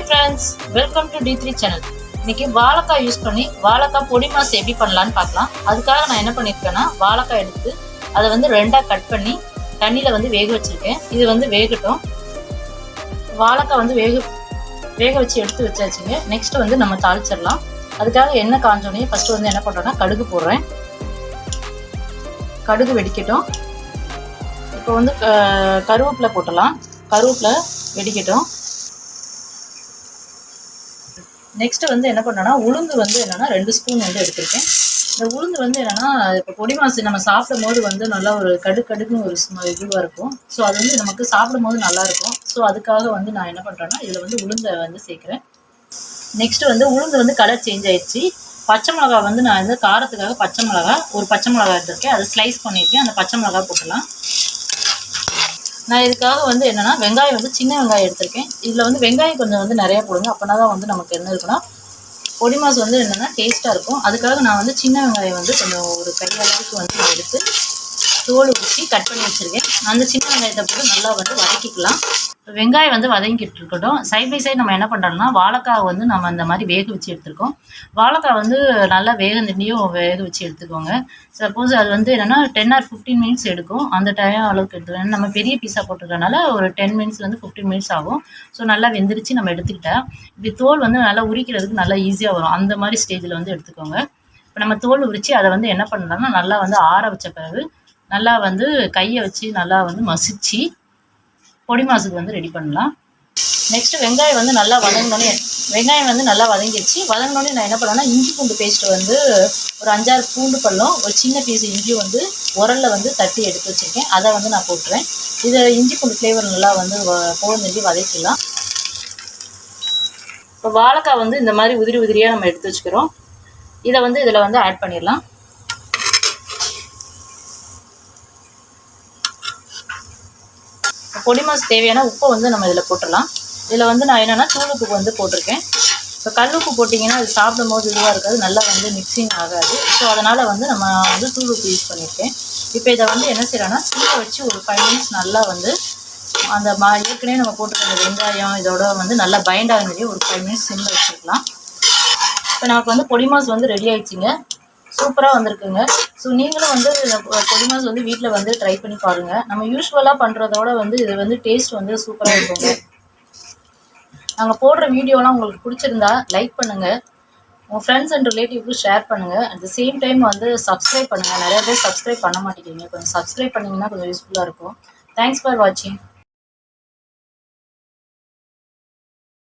Friends, welcome to D3 channel. இன்னைக்கு வாழைக்காய் use பண்ணி வாழைக்காய் பொடி மாஸ் எப்படி பண்ணலான்னு பார்க்கலாம். அதுக்காக நான் என்ன பண்ணியிருக்கேன்னா, வாழைக்காய் எடுத்து அதை வந்து ரெண்டாக கட் பண்ணி தண்ணியில் வந்து வேக வச்சுருக்கேன். இது வந்து வேகட்டும். வாழைக்காய் வந்து வேக வச்சு எடுத்து வச்சாச்சுங்க. நெக்ஸ்ட் வந்து நம்ம தாளிச்சிடலாம். அதுக்காக எண்ணெய் காஞ்சோடனே ஃபஸ்ட்டு வந்து என்ன பண்ணுறோன்னா, கடுகு போடுறேன். கடுகு வெடிக்கட்டும். இப்போ வந்து கருவேப்பிலை போட்டலாம். கருவேப்பிலை வெடிக்கட்டும். நெக்ஸ்ட்டு வந்து என்ன பண்ணோன்னா, உளுந்து வந்து என்னென்னா 2 ஸ்பூன் வந்து எடுத்திருக்கேன். இந்த உளுந்து வந்து என்னென்னா, இப்போ பொடி மாசு நம்ம சாப்பிடும் போது வந்து நல்லா ஒரு கடுக்குன்னு ஒரு இதுவாக இருக்கும். ஸோ அது வந்து நமக்கு சாப்பிடும் போது நல்லாயிருக்கும். ஸோ அதுக்காக வந்து நான் என்ன பண்ணுறேன்னா, இதில் வந்து உளுந்தை வந்து சேர்க்குறேன். நெக்ஸ்ட்டு வந்து உளுந்து வந்து கலர் சேஞ்ச் ஆயிடுச்சு. பச்சை மிளகா வந்து நான் வந்து காரத்துக்காக ஒரு பச்சை மிளகா எடுத்திருக்கேன். அதை ஸ்லைஸ் பண்ணியிருக்கேன். அந்த பச்சை மிளகா போட்டுடலாம். நான் இதுக்காக வந்து என்னென்னா, வெங்காயம் வந்து சின்ன வெங்காயம் எடுத்திருக்கேன். இதில் வந்து வெங்காயம் கொஞ்சம் வந்து நிறையா போடுங்க. அப்படின்னா தான் வந்து நமக்கு என்ன இருக்குன்னா, பொடி மாஸ் வந்து என்னென்னா டேஸ்ட்டாக இருக்கும். அதுக்காக நான் வந்து சின்ன வெங்காயம் வந்து கொஞ்சம் ஒரு கையளவுக்கு வந்து நான் எடுத்து தோல் ஊற்றி கட் பண்ணி வச்சுருக்கேன். அந்த சின்ன வெங்காயத்தை போட்டு நல்லா வந்து வதக்கிக்கலாம். வெங்காயம் வந்து வதங்கிட்டு இருக்கட்டும். சைட் பை சைடு நம்ம என்ன பண்ணுறோம்னா, வாழைக்காய் வந்து நம்ம அந்த மாதிரி வேக வச்சு எடுத்துருக்கோம். வாழைக்காய் வந்து நல்லா வேக வச்சு எடுத்துக்கோங்க. சப்போஸ் அது வந்து என்னென்னா 10 or 15 மினிட்ஸ் எடுக்கும். அந்த டைம் அளவுக்கு எடுத்துக்கணும். நம்ம பெரிய பீஸாக போட்டுக்கிறதுனால ஒரு 10 மினிட்ஸ்லேருந்து 15 மினிட்ஸ் ஆகும். ஸோ நல்லா வெந்துருச்சு. நம்ம எடுத்துக்கிட்டா இப்படி தோல் வந்து நல்லா உரிக்கிறதுக்கு நல்லா ஈஸியாக வரும். அந்த மாதிரி ஸ்டேஜில் வந்து எடுத்துக்கோங்க. இப்போ நம்ம தோல் உரித்து அதை வந்து என்ன பண்ணலாம்னா, நல்லா வந்து ஆற வச்ச பிறகு நல்லா வந்து கையை வச்சு நல்லா வந்து மசிச்சு பொடி மாசுக்கு வந்து ரெடி பண்ணலாம். நெக்ஸ்ட்டு வெங்காயம் வந்து நல்லா வதங்கிடுச்சு. வதங்கினோடனே நான் என்ன பண்ணேன்னா, இஞ்சி பூண்டு பேஸ்ட்டு வந்து ஒரு 5-6 பூண்டு பல்லும் ஒரு சின்ன பீஸ் இஞ்சி வந்து உரலில் வந்து தட்டி எடுத்து வச்சுருக்கேன். அதை வந்து நான் போட்டுறேன். இதை இஞ்சி பூண்டு ஃப்ளேவர் நல்லா வந்து போகி வதக்கிடலாம். இப்போ வாழைக்காய் வந்து இந்த மாதிரி உதிரியாக நம்ம எடுத்து வச்சுக்கிறோம். இதை வந்து இதில் வந்து ஆட் பண்ணிடலாம். பொடி மாஸ் தேவையான உப்பை வந்து நம்ம இதில் போட்டுடலாம். இதில் வந்து நான் என்னென்னா தூள் உப்பு வந்து போட்டிருக்கேன். இப்போ கல் உப்பு போட்டிங்கன்னா அது சாப்பிடும் போது இதுவாக இருக்காது, நல்லா வந்து மிக்சிங் ஆகாது. ஸோ அதனால் வந்து நம்ம வந்து தூள் உப்பு யூஸ் பண்ணியிருக்கேன். இப்போ இதை வந்து என்ன செய்யறோன்னா, சிம்மில் வச்சு ஒரு 5 மினிட்ஸ் நல்லா வந்து அந்த ஏற்கனவே நம்ம போட்டுருக்க வெங்காயம் இதோட வந்து நல்லா பைண்ட் ஆகுறதே ஒரு 5 மினிட்ஸ் சிம்மில் வச்சுக்கலாம். இப்போ நமக்கு வந்து பொடி மாஸ் வந்து ரெடி ஆயிடுச்சுங்க. சூப்பராக வந்திருக்குங்க. ஸோ நீங்களும் வந்து பொடி மாஸ் வந்து வீட்டில் வந்து ட்ரை பண்ணி பாருங்கள். நம்ம யூஸ்வலாக பண்ணுறதோட வந்து இது வந்து டேஸ்ட் வந்து சூப்பராக இருக்குங்க. நாங்கள் போடுற வீடியோலாம் உங்களுக்கு பிடிச்சிருந்தா லைக் பண்ணுங்கள். உங்கள் ஃப்ரெண்ட்ஸ் அண்ட் ரிலேட்டிவ்க்கு ஷேர் பண்ணுங்கள். அட் த சேம் டைம் வந்து சப்ஸ்கிரைப் பண்ணுங்கள். நிறைய பேர் சப்ஸ்கிரைப் பண்ண மாட்டேங்கிறீங்க. கொஞ்சம் சப்ஸ்கிரைப் பண்ணிங்கன்னா கொஞ்சம் யூஸ்ஃபுல்லாக இருக்கும். தேங்க்ஸ் ஃபார் வாட்சிங்.